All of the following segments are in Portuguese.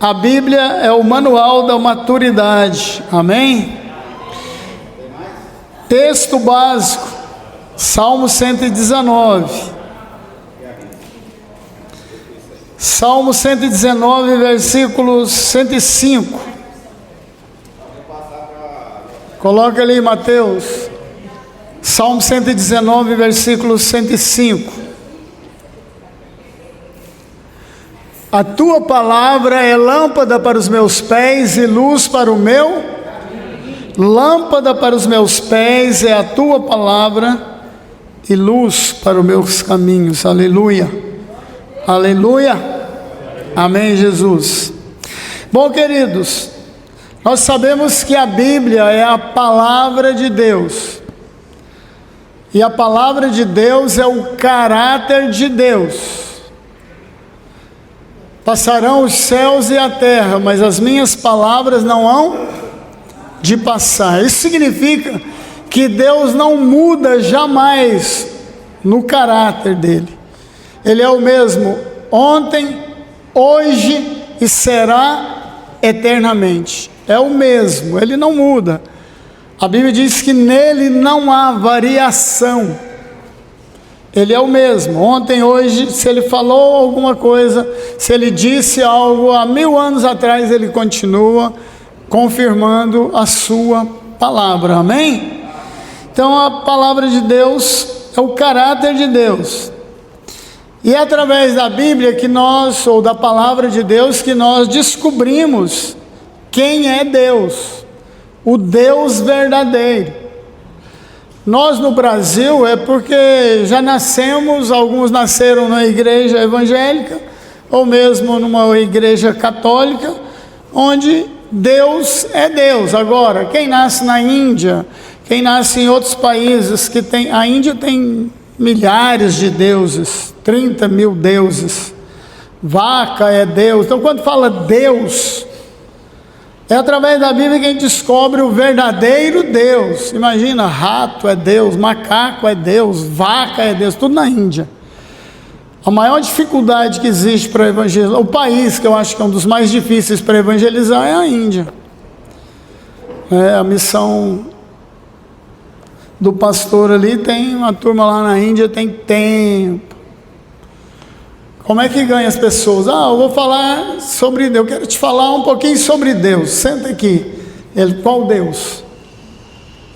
A Bíblia é o manual da maturidade, amém? Texto básico, Salmo 119. Salmo 119, versículo 105. Coloca ali, Mateus. Salmo 119, versículo 105. A tua palavra é lâmpada para os meus pés e luz para o meu. Lâmpada para os meus pés é a tua palavra e luz para os meus caminhos. Aleluia. Aleluia. Amém, Jesus. Bom, queridos, nós sabemos que a Bíblia é a palavra de Deus. E a palavra de Deus é o caráter de Deus. Passarão os céus e a terra, mas as minhas palavras não hão de passar. Isso significa que Deus não muda jamais no caráter dele. Ele é o mesmo ontem, hoje e será eternamente. É o mesmo, ele não muda. A Bíblia diz que nele não há variação. Ele é o mesmo, ontem, hoje. Se ele falou alguma coisa, se ele disse algo há 1000 anos atrás, ele continua confirmando a sua palavra, amém? Então a palavra de Deus é o caráter de Deus, e é através da Bíblia que nós, ou da palavra de Deus, que nós descobrimos quem é Deus, o Deus verdadeiro. Nós no Brasil é porque já nascemos, alguns nasceram na igreja evangélica, ou mesmo numa igreja católica, onde Deus é Deus. Agora, quem nasce na Índia, quem nasce em outros países, que tem, a Índia tem milhares de deuses, 30 mil deuses, vaca é Deus. Então quando fala Deus, é através da Bíblia que a gente descobre o verdadeiro Deus. Imagina, rato é Deus, macaco é Deus, vaca é Deus, tudo na Índia. A maior dificuldade que existe para evangelizar, o país que eu acho que é um dos mais difíceis para evangelizar, é a Índia. A missão do pastor ali, tem uma turma lá na Índia, tem tempo. Como é que ganha as pessoas? Eu vou falar sobre Deus, eu quero te falar um pouquinho sobre Deus. Senta aqui. Ele, qual Deus?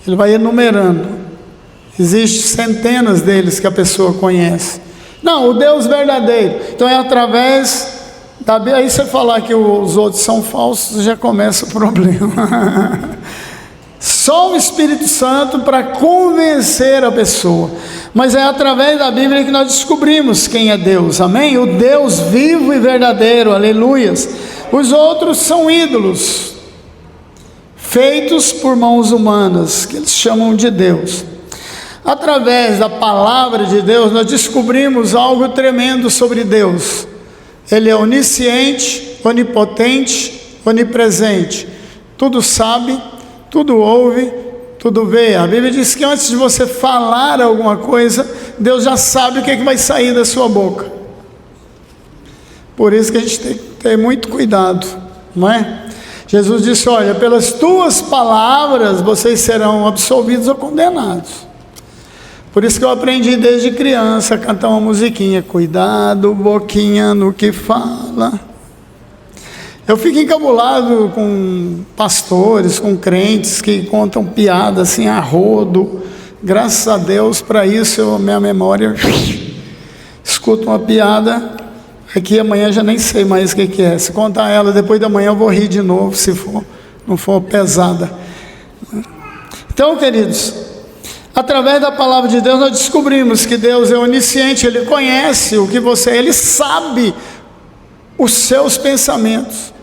Ele vai enumerando. Existem centenas deles que a pessoa conhece. Não, o Deus verdadeiro. Então é através da Bíblia. Aí você falar que os outros são falsos, já começa o problema. Só o Espírito Santo para convencer a pessoa. Mas é através da Bíblia que nós descobrimos quem é Deus, amém? O Deus vivo e verdadeiro, aleluias. Os outros são ídolos, feitos por mãos humanas, que eles chamam de Deus. Através da palavra de Deus, nós descobrimos algo tremendo sobre Deus. Ele é onisciente, onipotente, onipresente. Tudo sabe, tudo ouve, tudo vê. A Bíblia diz que antes de você falar alguma coisa, Deus já sabe o que é que vai sair da sua boca. Por isso que a gente tem que ter muito cuidado, não é? Jesus disse, olha, pelas tuas palavras vocês serão absolvidos ou condenados. Por isso que eu aprendi desde criança a cantar uma musiquinha, cuidado, boquinha no que fala. Eu fico encabulado com pastores, com crentes que contam piada assim a rodo. Graças a Deus, para isso, minha memória, escuto uma piada, aqui amanhã já nem sei mais o que é. Se contar ela, depois da manhã eu vou rir de novo, se não for pesada. Então, queridos, através da palavra de Deus, nós descobrimos que Deus é onisciente, Ele conhece o que você é, Ele sabe os seus pensamentos.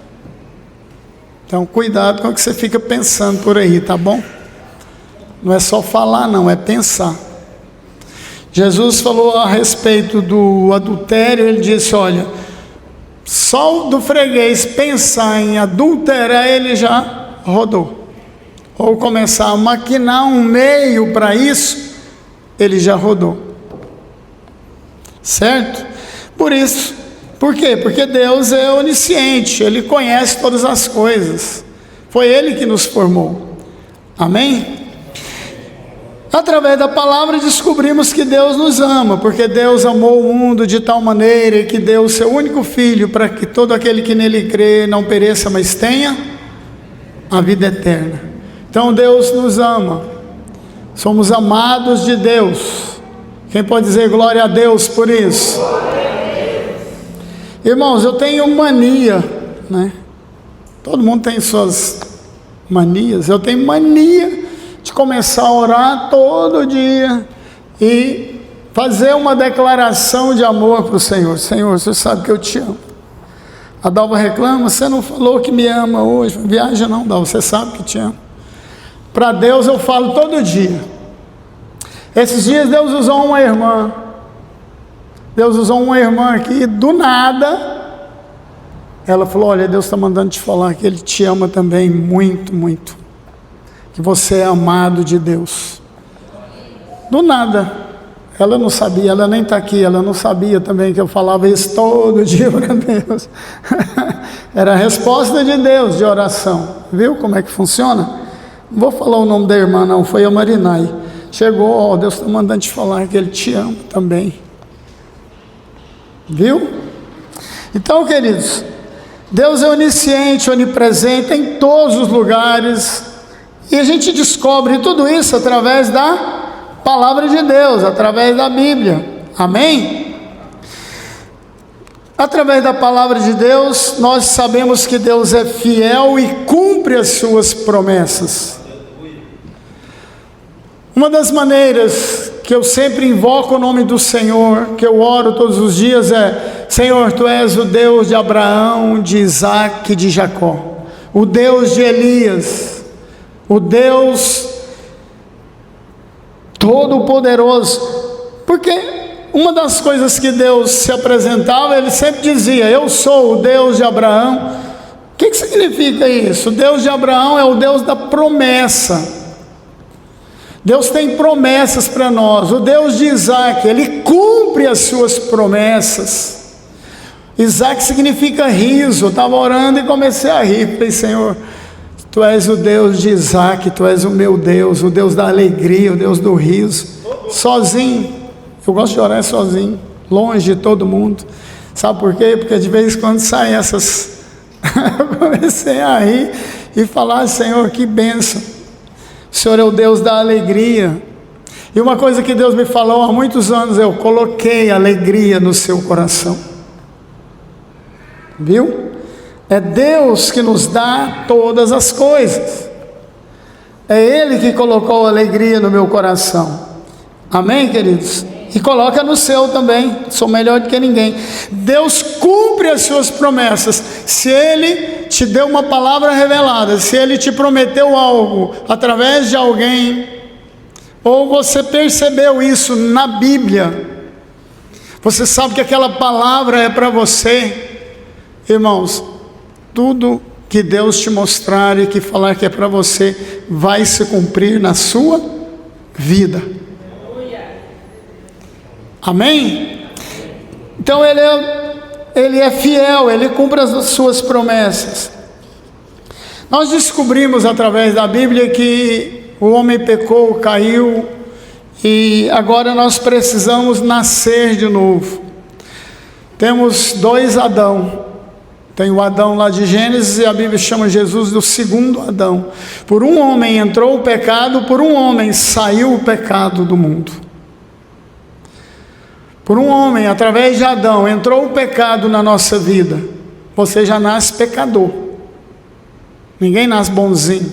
Então, cuidado com o que você fica pensando por aí, tá bom? Não é só falar, não, é pensar. Jesus falou a respeito do adultério, ele disse, olha, só do freguês pensar em adulterar, ele já rodou. Ou começar a maquinar um meio para isso, ele já rodou. Certo? Por Por quê? Porque Deus é onisciente, Ele conhece todas as coisas. Foi Ele que nos formou. Amém? Através da palavra descobrimos que Deus nos ama, porque Deus amou o mundo de tal maneira que deu o seu único Filho, para que todo aquele que nele crê não pereça, mas tenha a vida eterna. Então Deus nos ama, somos amados de Deus. Quem pode dizer glória a Deus por isso? Irmãos, eu tenho mania, né? Todo mundo tem suas manias. Eu tenho mania de começar a orar todo dia e fazer uma declaração de amor para o Senhor. Senhor, você sabe que eu te amo. A Dalva reclama, você não falou que me ama hoje. Viaja não, Dalva, você sabe que te amo. Para Deus eu falo todo dia. Esses dias Deus usou uma irmã. Deus usou uma irmã aqui, do nada. Ela falou, olha, Deus está mandando te falar que Ele te ama também muito, muito. Que você é amado de Deus. Do nada. Ela não sabia, ela nem está aqui, ela não sabia também que eu falava isso todo dia para Deus. Era a resposta de Deus de oração. Viu como é que funciona? Não vou falar o nome da irmã não, foi a Marinai. Chegou, ó, Deus está mandando te falar que Ele te ama também. Viu? Então, queridos, Deus é onisciente, onipresente em todos os lugares. E a gente descobre tudo isso através da palavra de Deus, através da Bíblia. Amém? Através da palavra de Deus, nós sabemos que Deus é fiel e cumpre as suas promessas. Uma das maneiras que eu sempre invoco o nome do Senhor, que eu oro todos os dias é: Senhor, Tu és o Deus de Abraão, de Isaac e de Jacó, o Deus de Elias, o Deus Todo-Poderoso. Porque uma das coisas que Deus se apresentava, Ele sempre dizia: eu sou o Deus de Abraão. O que significa isso? O Deus de Abraão é o Deus da promessa. Deus tem promessas para nós. O Deus de Isaac, Ele cumpre as suas promessas. Isaac significa riso. Eu estava orando e comecei a rir. Falei: Senhor, Tu és o Deus de Isaac, Tu és o meu Deus, o Deus da alegria, o Deus do riso. Sozinho, eu gosto de orar sozinho, longe de todo mundo. Sabe por quê? Porque de vez em quando saem essas... Eu comecei a rir e falar: Senhor, que bênção. O Senhor é o Deus da alegria. E uma coisa que Deus me falou há muitos anos: eu coloquei alegria no seu coração. Viu? É Deus que nos dá todas as coisas. É Ele que colocou alegria no meu coração. Amém, queridos? E coloca no seu também. Sou melhor do que ninguém. Deus cumpre as suas promessas. Se Ele te deu uma palavra revelada, se Ele te prometeu algo através de alguém, ou você percebeu isso na Bíblia, você sabe que aquela palavra é para você. Irmãos, tudo que Deus te mostrar e que falar que é para você, vai se cumprir na sua vida. Amém? Então Ele é fiel, Ele cumpre as suas promessas. Nós descobrimos através da Bíblia que o homem pecou, caiu, e agora nós precisamos nascer de novo. Temos dois Adão. Tem o Adão lá de Gênesis, e a Bíblia chama Jesus do segundo Adão. Por um homem entrou o pecado, por um homem saiu o pecado do mundo. Por um homem, através de Adão, entrou o pecado na nossa vida. Você já nasce pecador. Ninguém nasce bonzinho.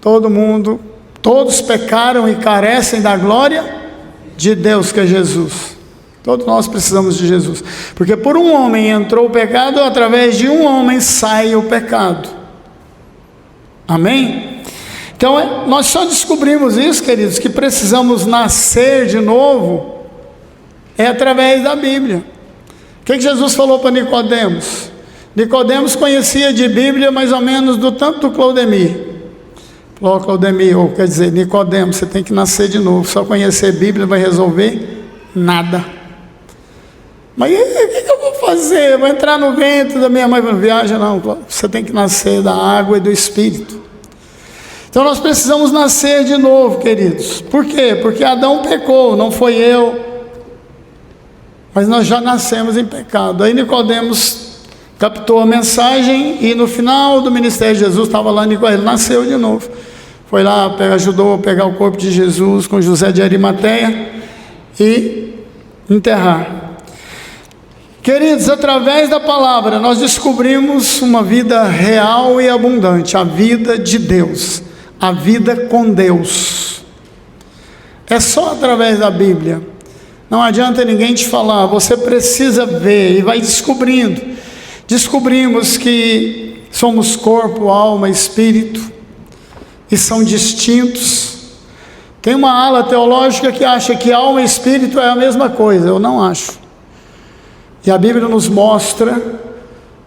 Todo mundo, todos pecaram e carecem da glória de Deus, que é Jesus. Todos nós precisamos de Jesus. Porque por um homem entrou o pecado, através de um homem sai o pecado. Amém? Então, nós só descobrimos isso, queridos, que precisamos nascer de novo, é através da Bíblia. O que Jesus falou para Nicodemos? Nicodemos conhecia de Bíblia mais ou menos do tanto do Claudemir. Falou: Claudemir, ou quer dizer, Nicodemos, você tem que nascer de novo. Só conhecer Bíblia não vai resolver nada. Mas o que eu vou fazer? Vou entrar no ventre da minha mãe? Não viaja não, você tem que nascer da água e do Espírito. Então nós precisamos nascer de novo, queridos. Por quê? Porque Adão pecou, não foi eu, mas nós já nascemos em pecado. Aí Nicodemos captou a mensagem e no final do ministério de Jesus estava lá Nicodemos, ele nasceu de novo. Foi lá, ajudou a pegar o corpo de Jesus com José de Arimateia e enterrar. Queridos, através da palavra nós descobrimos uma vida real e abundante, a vida de Deus, a vida com Deus. É só através da Bíblia. Não adianta ninguém te falar, você precisa ver e vai descobrindo. Descobrimos que somos corpo, alma, espírito e são distintos. Tem uma ala teológica que acha que alma e espírito é a mesma coisa, eu não acho. E a Bíblia nos mostra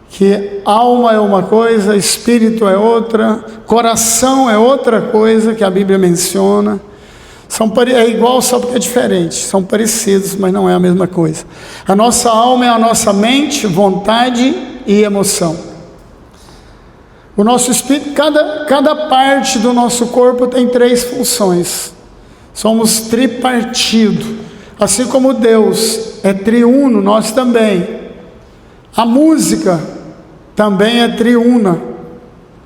que alma é uma coisa, espírito é outra, coração é outra coisa que a Bíblia menciona. É igual, só porque é diferente, são parecidos, mas não é a mesma coisa. A nossa alma é a nossa mente, vontade e emoção. O nosso espírito, cada parte do nosso corpo tem 3 funções. Somos tripartido. Assim como Deus é triuno, nós também. A música também é triuna.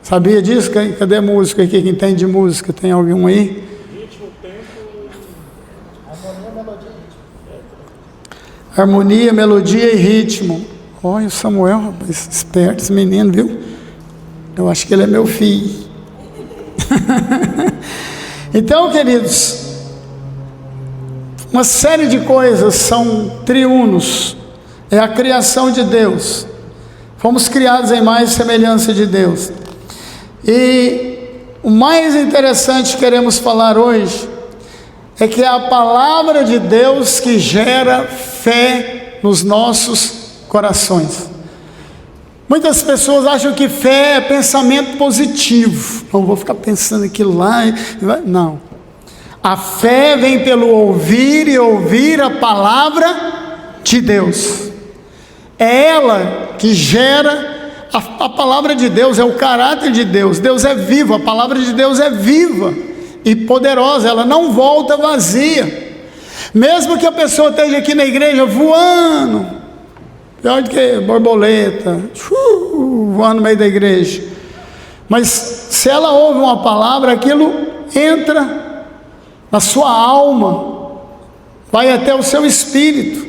Sabia disso? Cadê a música aqui? Quem entende de música? Tem algum aí? Ritmo, tempo, harmonia, melodia e ritmo. Harmonia, melodia e ritmo. Olha o Samuel, rapaz, esperto esse menino, viu? Eu acho que ele é meu filho. Então, queridos, uma série de coisas são triunos. É a criação de Deus. Fomos criados em imagem e semelhança de Deus. E o mais interessante que queremos falar hoje é que é a palavra de Deus que gera fé nos nossos corações. Muitas pessoas acham que fé é pensamento positivo. Não vou ficar pensando aquilo lá. Não. A fé vem pelo ouvir e ouvir a palavra de Deus. É ela que gera, a palavra de Deus é o caráter de Deus. Deus é vivo, a palavra de Deus é viva e poderosa, ela não volta vazia. Mesmo que a pessoa esteja aqui na igreja voando, pior do que borboleta, voando no meio da igreja, mas se ela ouve uma palavra, aquilo entra na sua alma, vai até o seu espírito.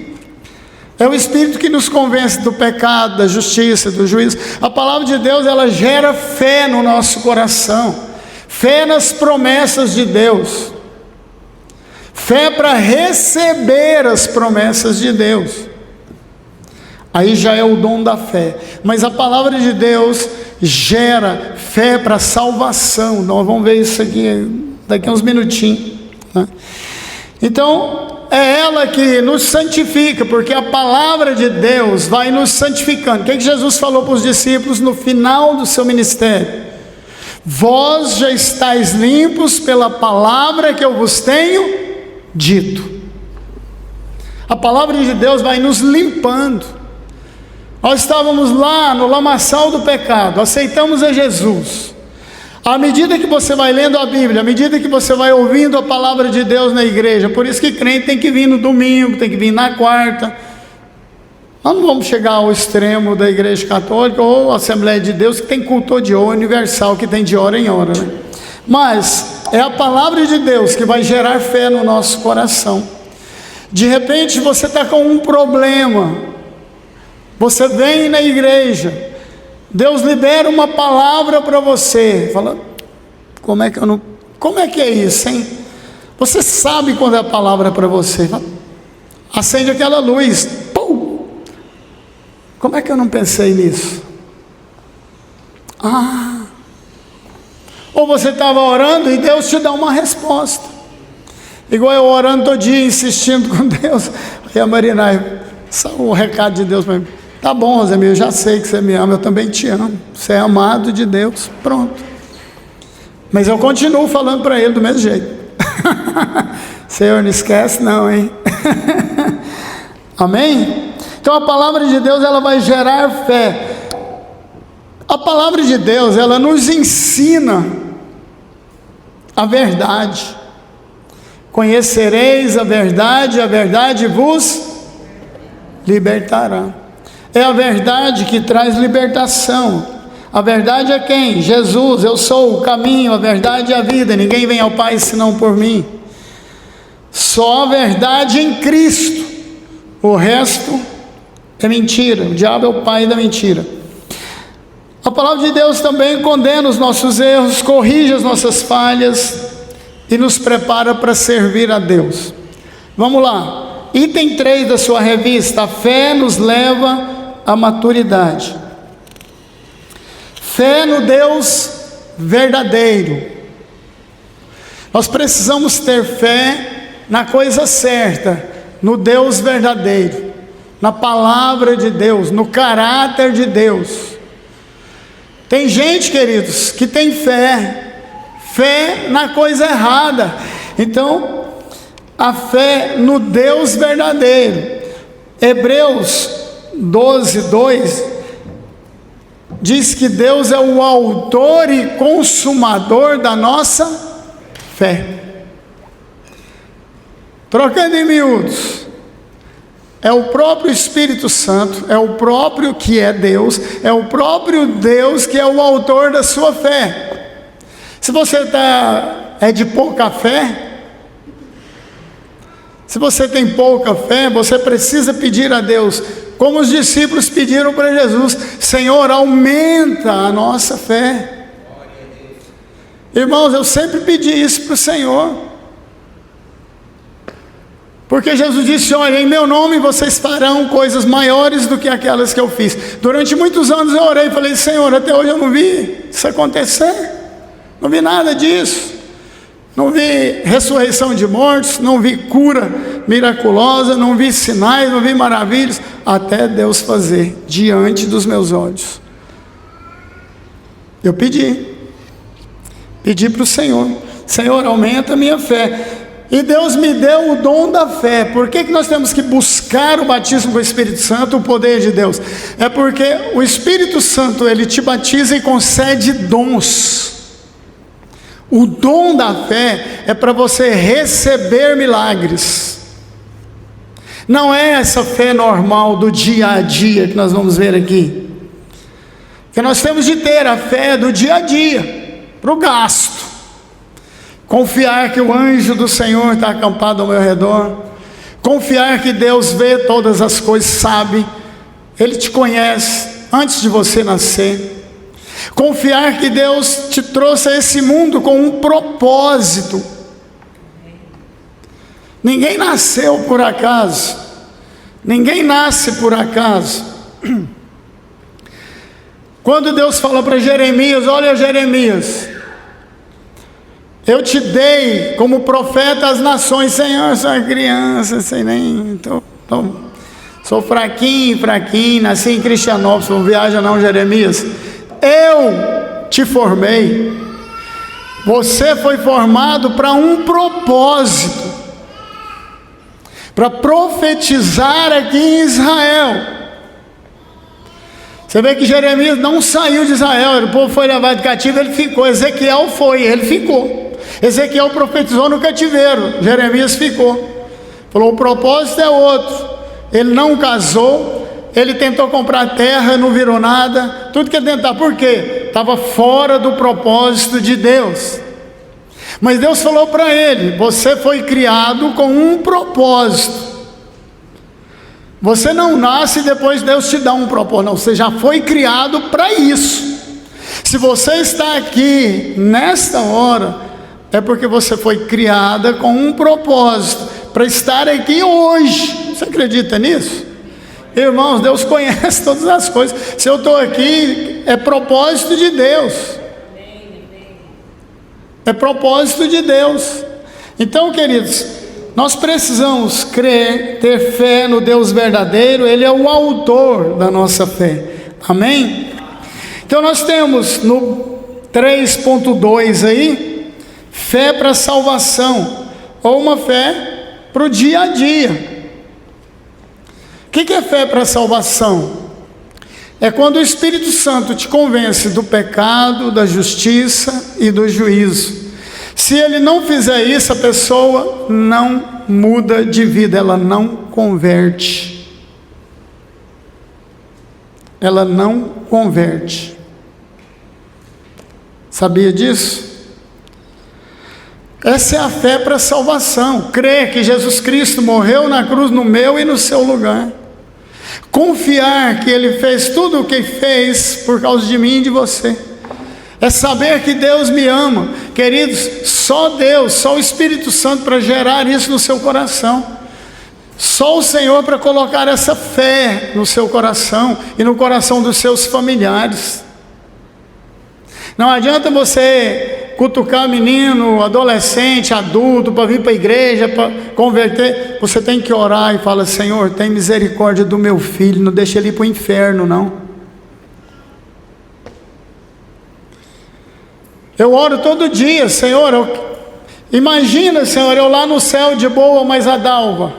É o Espírito que nos convence do pecado, da justiça, do juízo. A palavra de Deus, ela gera fé no nosso coração, fé nas promessas de Deus, fé para receber as promessas de Deus. Aí já é o dom da fé. Mas a palavra de Deus gera fé para salvação. Nós vamos ver isso aqui daqui a uns minutinhos, né? Então, é ela que nos santifica, porque a palavra de Deus vai nos santificando. O que Jesus falou para os discípulos no final do seu ministério? Vós já estáis limpos pela palavra que eu vos tenho dito. A palavra de Deus vai nos limpando. Nós estávamos lá no lamaçal do pecado, aceitamos a Jesus. À medida que você vai lendo a Bíblia, à medida que você vai ouvindo a palavra de Deus na igreja, por isso que crente tem que vir no domingo, tem que vir na quarta. Nós não vamos chegar ao extremo da igreja católica ou Assembleia de Deus, que tem culto de hora universal, que tem de hora em hora, né? Mas é a palavra de Deus que vai gerar fé no nosso coração. De repente você está com um problema, você vem na igreja, Deus libera uma palavra para você, fala, como é que é isso, hein? Você sabe quando é a palavra para você, fala, acende aquela luz, pum! Como é que eu não pensei nisso? Ou você estava orando e Deus te dá uma resposta, igual eu orando todo dia, insistindo com Deus. Aí a Marina, o recado de Deus para mim, tá bom, Rosemir, eu já sei que você me ama, eu também te amo, você é amado de Deus, pronto. Mas eu continuo falando para ele do mesmo jeito. Senhor, não esquece não, hein? Amém? Então a palavra de Deus, ela vai gerar fé. A palavra de Deus, ela nos ensina a verdade. Conhecereis a verdade vos libertará. É a verdade que traz libertação. A verdade é quem? Jesus. Eu sou o caminho, a verdade e a vida. Ninguém vem ao Pai senão por mim. Só a verdade em Cristo. O resto é mentira. O diabo é o pai da mentira. A palavra de Deus também condena os nossos erros, corrige as nossas falhas e nos prepara para servir a Deus. Vamos lá. Item 3 da sua revista: a fé nos leva à maturidade. Fé no Deus verdadeiro. Nós precisamos ter fé na coisa certa, no Deus verdadeiro, na palavra de Deus, no caráter de Deus. Tem gente, queridos, que tem fé na coisa errada. Então, a fé no Deus verdadeiro. Hebreus 12:2 diz que Deus é o autor e consumador da nossa fé. Trocando em miúdos, é o próprio Espírito Santo, é o próprio que é Deus, é o próprio Deus que é o autor da sua fé. Se você é de pouca fé, se você tem pouca fé, você precisa pedir a Deus, como os discípulos pediram para Jesus: Senhor, aumenta a nossa fé. Irmãos, eu sempre pedi isso para o Senhor. Porque Jesus disse: olha, em meu nome vocês farão coisas maiores do que aquelas que eu fiz. Durante muitos anos eu orei e falei: Senhor, até hoje eu não vi isso acontecer. Não vi nada disso. Não vi ressurreição de mortos, não vi cura miraculosa, não vi sinais, não vi maravilhas, até Deus fazer diante dos meus olhos. Eu pedi para o Senhor: Senhor, aumenta a minha fé. E Deus me deu o dom da fé. Por que nós temos que buscar o batismo com o Espírito Santo, o poder de Deus? É porque o Espírito Santo, ele te batiza e concede dons. O dom da fé é para você receber milagres. Não é essa fé normal do dia a dia que nós vamos ver aqui. Que nós temos de ter a fé do dia a dia, para o gasto. Confiar que o anjo do Senhor está acampado ao meu redor. Confiar que Deus vê todas as coisas, sabe. Ele te conhece antes de você nascer. Confiar que Deus te trouxe a esse mundo com um propósito. Ninguém nasceu por acaso. Ninguém nasce por acaso. Quando Deus falou para Jeremias: olha, Jeremias, eu te dei como profeta às nações. Senhor, sou uma criança, sei nem, sou fraquinho, nasci em Cristianópolis, não viaja não, Jeremias. Eu te formei. Você foi formado para um propósito, para profetizar aqui em Israel. Você vê que Jeremias não saiu de Israel, o povo foi levado cativo, ele ficou. Ezequiel foi, ele ficou. Ezequiel profetizou no cativeiro, Jeremias ficou. Falou: o propósito é outro. Ele não casou, ele tentou comprar terra, não virou nada. Tudo que ele tentar, por quê? Estava fora do propósito de Deus. Mas Deus falou para ele: você foi criado com um propósito. Você não nasce e depois Deus te dá um propósito, não, você já foi criado para isso. Se você está aqui nesta hora, é porque você foi criada com um propósito, para estar aqui hoje. Você acredita nisso? Irmãos, Deus conhece todas as coisas. Se eu estou aqui, é propósito de Deus. É propósito de Deus. Então, queridos, nós precisamos crer, ter fé no Deus verdadeiro. Ele é o autor da nossa fé. Amém? Então nós temos no 3.2 aí, fé para salvação, ou uma fé para o dia a dia. O que é fé para salvação? É quando o Espírito Santo te convence do pecado, da justiça e do juízo. Se ele não fizer isso, a pessoa não muda de vida, ela não converte. Ela não converte. Sabia disso? Essa é a fé para a salvação. Crer que Jesus Cristo morreu na cruz no meu e no seu lugar. Confiar que Ele fez tudo o que fez por causa de mim e de você. É saber que Deus me ama. Queridos, só Deus, só o Espírito Santo para gerar isso no seu coração. Só o Senhor para colocar essa fé no seu coração e no coração dos seus familiares. Não adianta você cutucar menino, adolescente, adulto, para vir para a igreja, para converter. Você tem que orar e falar: Senhor, tem misericórdia do meu filho, não deixa ele ir para o inferno, não. Eu oro todo dia: Senhor, imagina, Senhor, eu lá no céu de boa, mas a Dalva,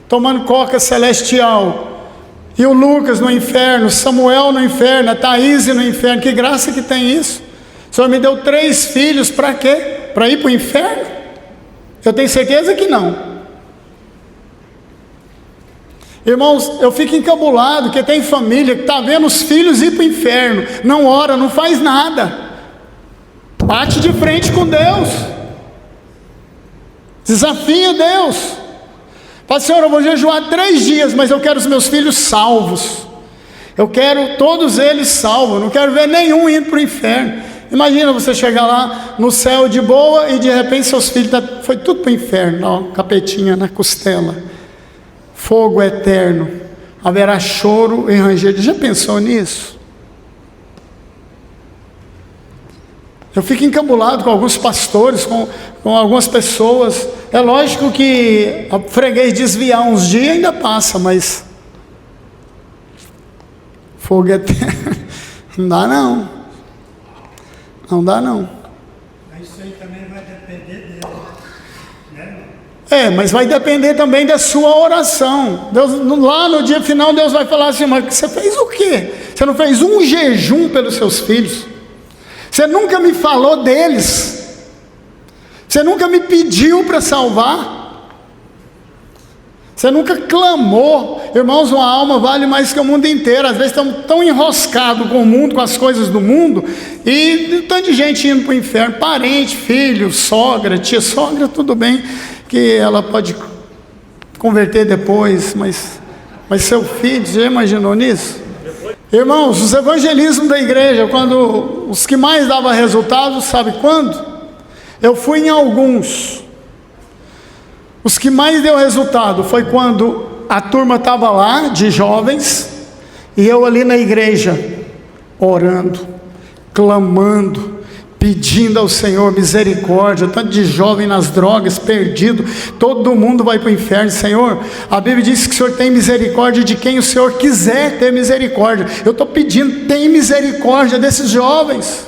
tomando coca celestial, e o Lucas no inferno, Samuel no inferno, a Thaís no inferno. Que graça que tem isso. O Senhor me deu 3 filhos, para quê? Para ir para o inferno? Eu tenho certeza que não. Irmãos, eu fico encabulado, que tem família que está vendo os filhos ir para o inferno, não ora, não faz nada, bate de frente com Deus, desafia Deus. Fala: Senhor, eu vou jejuar 3 dias, mas eu quero os meus filhos salvos, eu quero todos eles salvos, não quero ver nenhum indo para o inferno. Imagina você chegar lá no céu de boa e de repente seus filhos foi tudo para o inferno, ó, capetinha na costela, fogo eterno, haverá choro e ranger. Já pensou nisso? Eu fico encabulado com alguns pastores, com algumas pessoas. É lógico que a freguês desviar uns dias ainda passa, mas fogo eterno não dá não. Não dá não. Isso aí também vai depender dele, né? Mas vai depender também da sua oração. Deus, lá no dia final, Deus vai falar assim: mas você fez o quê? Você não fez um jejum pelos seus filhos? Você nunca me falou deles? Você nunca me pediu para salvar? Você nunca clamou? Irmãos, uma alma vale mais que o mundo inteiro. Às vezes estamos tão enroscados com o mundo, com as coisas do mundo, e tanto de gente indo para o inferno, parente, filho, sogra, tia. Sogra, tudo bem que ela pode converter depois, mas seu filho, já imaginou nisso? Irmãos, os evangelismos da igreja, quando os que mais davam resultado, sabe quando? Eu fui em alguns. Os que mais deu resultado foi quando a turma estava lá, de jovens, e eu ali na igreja, orando, clamando, pedindo ao Senhor misericórdia. Tanto de jovem nas drogas, perdido, todo mundo vai para o inferno. Senhor, a Bíblia diz que o Senhor tem misericórdia de quem o Senhor quiser ter misericórdia. Eu estou pedindo: tem misericórdia desses jovens.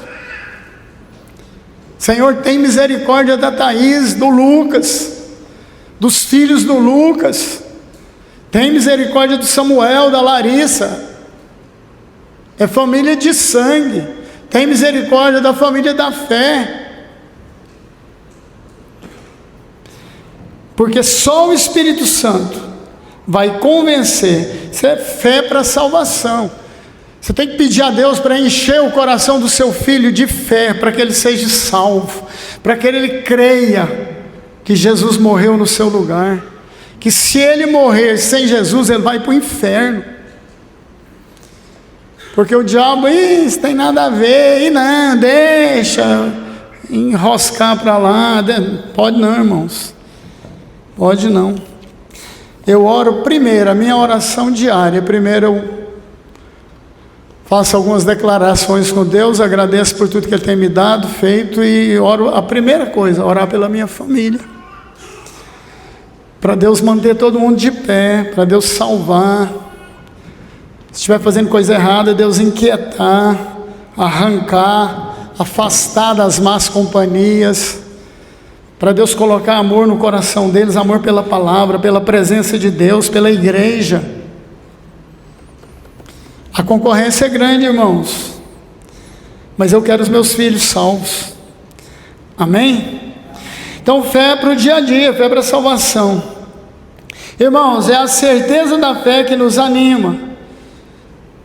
Senhor, tem misericórdia da Thaís, do Lucas, dos filhos do Lucas. Tem misericórdia do Samuel, da Larissa. É família de sangue. Tem misericórdia da família da fé. Porque só o Espírito Santo vai convencer. Isso é fé para a salvação. Você tem que pedir a Deus para encher o coração do seu filho de fé, para que ele seja salvo, para que ele creia que Jesus morreu no seu lugar, que se ele morrer sem Jesus, ele vai para o inferno. Porque o diabo: isso tem nada a ver, e não, deixa enroscar para lá. Pode não, irmãos, pode não. Eu oro primeiro, a minha oração diária, primeiro eu faço algumas declarações com Deus, agradeço por tudo que Ele tem me dado, feito, e oro. A primeira coisa, orar pela minha família, para Deus manter todo mundo de pé, para Deus salvar. Se estiver fazendo coisa errada, Deus inquietar, arrancar, afastar das más companhias, para Deus colocar amor no coração deles, amor pela palavra, pela presença de Deus, pela igreja. A concorrência é grande, irmãos, mas eu quero os meus filhos salvos. Amém? Então, fé para o dia a dia, fé para a salvação. Irmãos, é a certeza da fé que nos anima.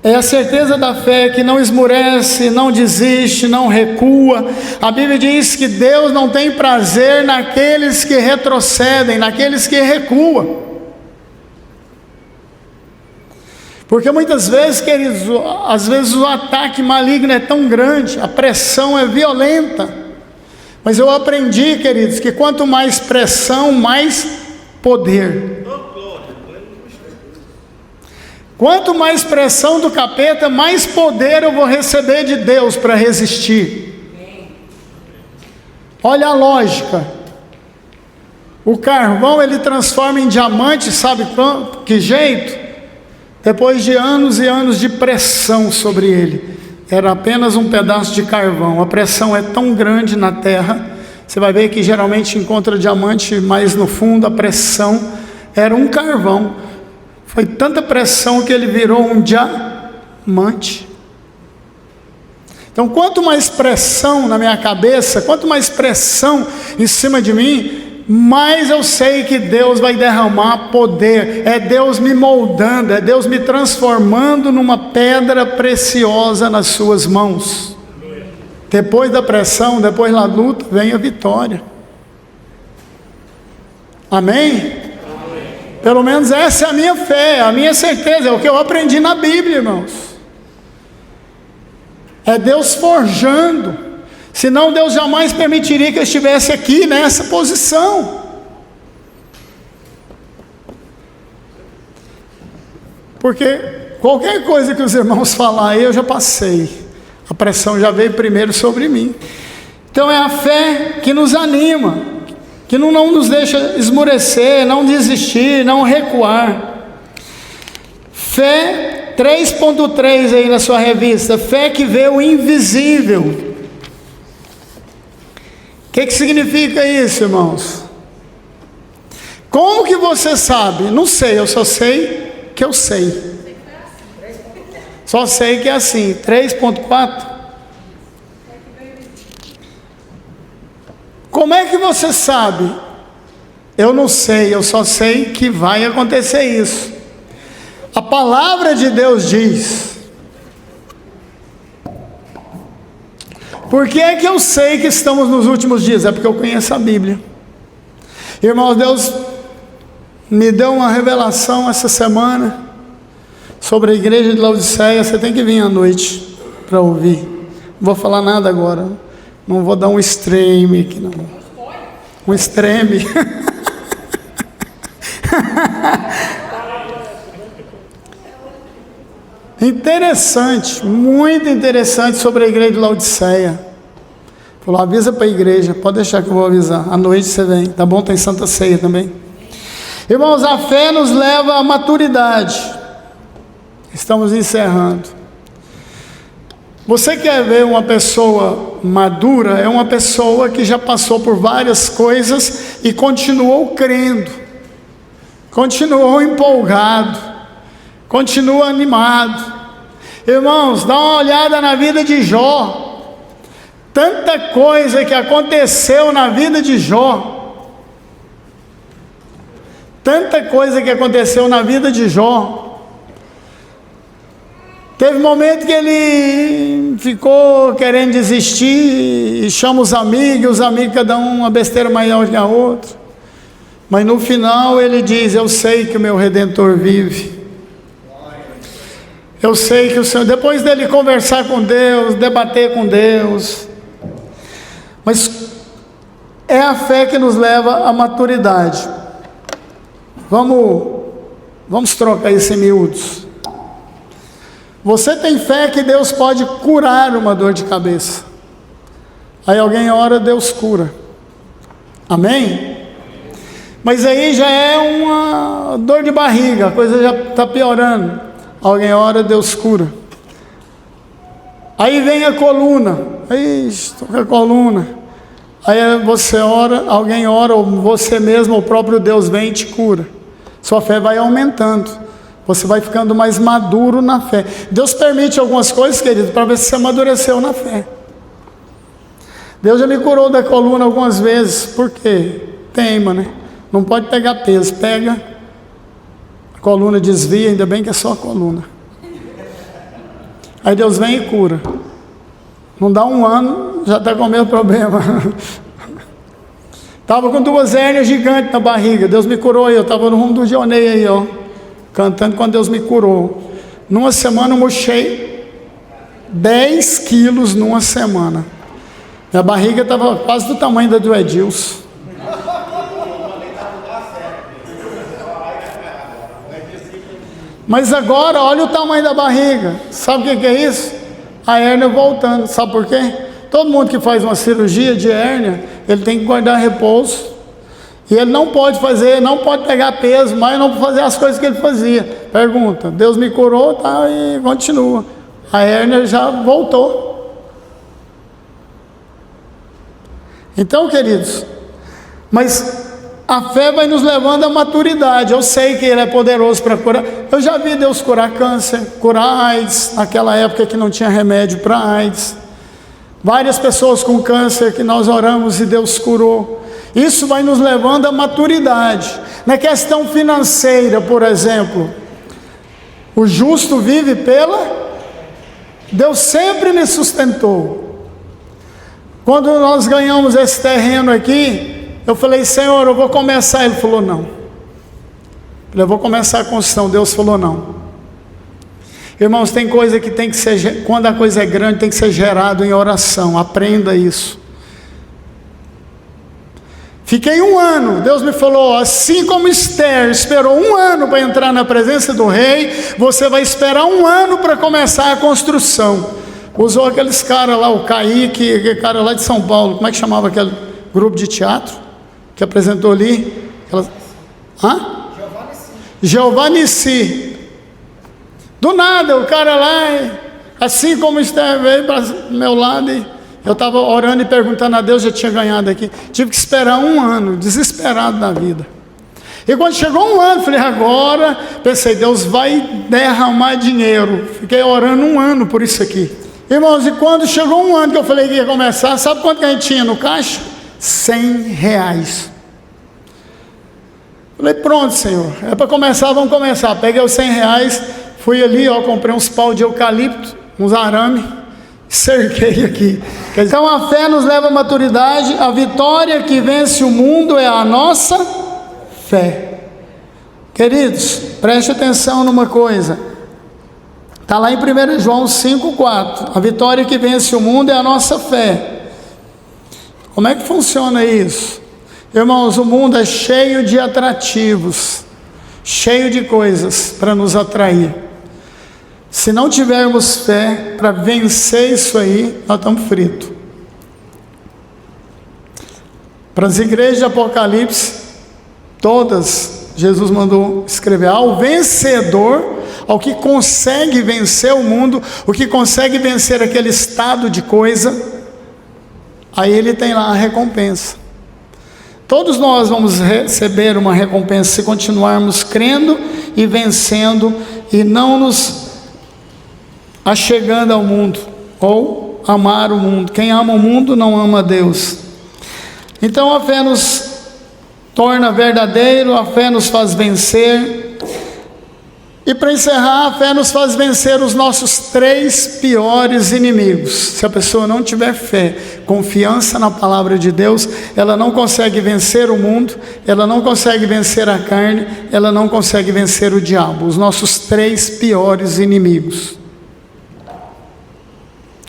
É a certeza da fé que não esmurece, não desiste, não recua. A Bíblia diz que Deus não tem prazer naqueles que retrocedem, naqueles que recuam. Porque muitas vezes, queridos, às vezes o ataque maligno é tão grande, a pressão é violenta. Mas eu aprendi, queridos, que quanto mais pressão, mais poder. Quanto mais pressão do capeta, mais poder eu vou receber de Deus para resistir. Olha a lógica. O carvão ele transforma em diamante, sabe que jeito? Depois de anos e anos de pressão sobre ele. Era apenas um pedaço de carvão. A pressão é tão grande na terra. Você vai ver que geralmente encontra diamante mais no fundo. A pressão era um carvão. Foi tanta pressão que ele virou um diamante. Então, quanto mais pressão na minha cabeça, quanto mais pressão em cima de mim, mais eu sei que Deus vai derramar poder. É Deus me moldando, é Deus me transformando numa pedra preciosa nas suas mãos. Depois da pressão, depois da luta, vem a vitória. Amém? Pelo menos essa é a minha fé, a minha certeza, é o que eu aprendi na Bíblia, irmãos. É Deus forjando, senão Deus jamais permitiria que eu estivesse aqui nessa posição. Porque qualquer coisa que os irmãos falarem, eu já passei, a pressão já veio primeiro sobre mim. Então é a fé que nos anima, que não nos deixa esmurecer, não desistir, não recuar. Fé 3.3 aí na sua revista, fé que vê o invisível. O que significa isso, irmãos? Como que você sabe? Não sei, eu só sei que eu sei. Só sei que é assim, 3.4. Como é que você sabe? Eu não sei, eu só sei que vai acontecer isso. A palavra de Deus diz. Por que é que eu sei que estamos nos últimos dias? É porque eu conheço a Bíblia. Irmãos, Deus me deu uma revelação essa semana sobre a igreja de Laodiceia. Você tem que vir à noite para ouvir. Não vou falar nada agora. Não vou dar um extreme aqui, não. Um extreme. Interessante, muito interessante sobre a igreja de Laodiceia. Falou, avisa para a igreja, pode deixar que eu vou avisar. À noite você vem, tá bom? Tem Santa Ceia também. Irmãos, a fé nos leva à maturidade. Estamos encerrando. Você quer ver uma pessoa madura? É uma pessoa que já passou por várias coisas e continuou crendo, continuou empolgado, continua animado. Irmãos, dá uma olhada na vida de Jó. Tanta coisa que aconteceu na vida de Jó. Tanta coisa que aconteceu na vida de Jó. Teve um momento que ele ficou querendo desistir e chama os amigos cada um uma besteira maior que a outra. Mas no final ele diz, eu sei que o meu Redentor vive. Eu sei que o Senhor, depois dele conversar com Deus, debater com Deus. Mas é a fé que nos leva à maturidade. Vamos trocar isso em miúdos. Você tem fé que Deus pode curar uma dor de cabeça. Aí alguém ora, Deus cura. Amém? Mas aí já é uma dor de barriga, a coisa já está piorando. Alguém ora, Deus cura. Aí vem a coluna. Aí estou com a coluna. Aí você ora, alguém ora, ou você mesmo, o próprio Deus vem e te cura. Sua fé vai aumentando. Você vai ficando mais maduro na fé. Deus permite algumas coisas, querido, para ver se você amadureceu na fé. Deus já me curou da coluna algumas vezes. Por quê? Teima, né? Não pode pegar peso. Pega, a coluna desvia, ainda bem que é só a coluna. Aí Deus vem e cura. Não dá um ano, já está com o mesmo problema. Estava com 2 hérnias gigantes na barriga. Deus me curou aí. Eu estava no rumo do Dionei aí, ó, cantando quando Deus me curou. Numa semana eu murchei 10 quilos numa semana. Minha barriga estava quase do tamanho da do Edilson. Mas agora, olha o tamanho da barriga. Sabe o que é isso? A hérnia voltando. Sabe por quê? Todo mundo que faz uma cirurgia de hérnia, ele tem que guardar repouso. E ele não pode fazer, não pode pegar peso, mas não fazer as coisas que ele fazia. Pergunta, Deus me curou, tá, e continua. A hérnia já voltou. Então, queridos, mas a fé vai nos levando à maturidade. Eu sei que Ele é poderoso para curar. Eu já vi Deus curar câncer, curar AIDS, naquela época que não tinha remédio para AIDS. Várias pessoas com câncer que nós oramos e Deus curou. Isso vai nos levando à maturidade. Na questão financeira, por exemplo, o justo vive pela... Deus sempre me sustentou. Quando nós ganhamos esse terreno aqui, eu falei, Senhor, eu vou começar. Ele falou, não. Eu vou começar a construção. Deus falou, não. Irmãos, tem coisa que tem que ser, quando a coisa é grande, tem que ser gerado em oração. Aprenda isso. Fiquei 1 ano, Deus me falou, assim como Esther esperou 1 ano para entrar na presença do rei, você vai esperar 1 ano para começar a construção. Usou aqueles caras lá, o Kaique, aquele cara lá de São Paulo, como é que chamava aquele grupo de teatro que apresentou ali? Jeová Nissi. Do nada, o cara lá, assim como Esther veio para o meu lado, e eu estava orando e perguntando a Deus, já tinha ganhado aqui. Tive que esperar 1 ano, desesperado na vida. E quando chegou 1 ano, falei, agora, pensei, Deus vai derramar dinheiro. Fiquei orando 1 ano por isso aqui. Irmãos, e quando chegou 1 ano que eu falei que ia começar, sabe quanto que a gente tinha no caixa? R$100. Falei, pronto, Senhor, é para começar, vamos começar. Peguei os R$100, fui ali, ó, comprei uns pau de eucalipto, uns arame, cerquei aqui. Então a fé nos leva à maturidade. A vitória que vence o mundo é a nossa fé. Queridos, preste atenção numa coisa. Está lá em 1 João 5,4. A vitória que vence o mundo é a nossa fé. Como é que funciona isso? Irmãos, o mundo é cheio de atrativos, cheio de coisas para nos atrair. Se não tivermos fé para vencer isso aí, nós estamos fritos. Para as igrejas de Apocalipse, todas, Jesus mandou escrever, ao vencedor, ao que consegue vencer o mundo, o que consegue vencer aquele estado de coisa, aí ele tem lá a recompensa. Todos nós vamos receber uma recompensa se continuarmos crendo e vencendo e não nos achegando ao mundo ou amar o mundo. Quem ama o mundo não ama a Deus. Então a fé nos torna verdadeiro, a fé nos faz vencer. E para encerrar, a fé nos faz vencer os nossos 3 piores inimigos. Se a pessoa não tiver fé, confiança na palavra de Deus, ela não consegue vencer o mundo, ela não consegue vencer a carne, ela não consegue vencer o diabo. Os nossos 3 piores inimigos: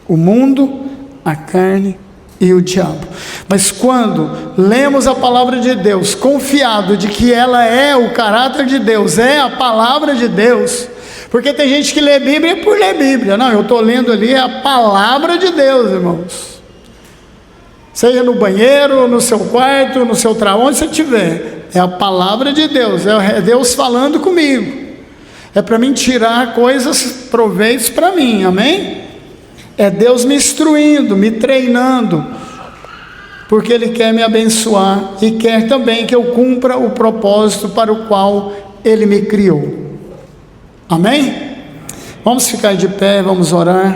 o mundo, a carne e o diabo. Mas quando lemos a palavra de Deus, confiado de que ela é o caráter de Deus, é a palavra de Deus, porque tem gente que lê Bíblia por ler Bíblia. Não, eu estou lendo ali a palavra de Deus, irmãos. Seja no banheiro, no seu quarto, no seu trabalho, onde você estiver, é a palavra de Deus, é Deus falando comigo, é para mim tirar coisas, proveitos para mim, amém? É Deus me instruindo, me treinando, porque Ele quer me abençoar e quer também que eu cumpra o propósito para o qual Ele me criou. Amém? Vamos ficar de pé, vamos orar.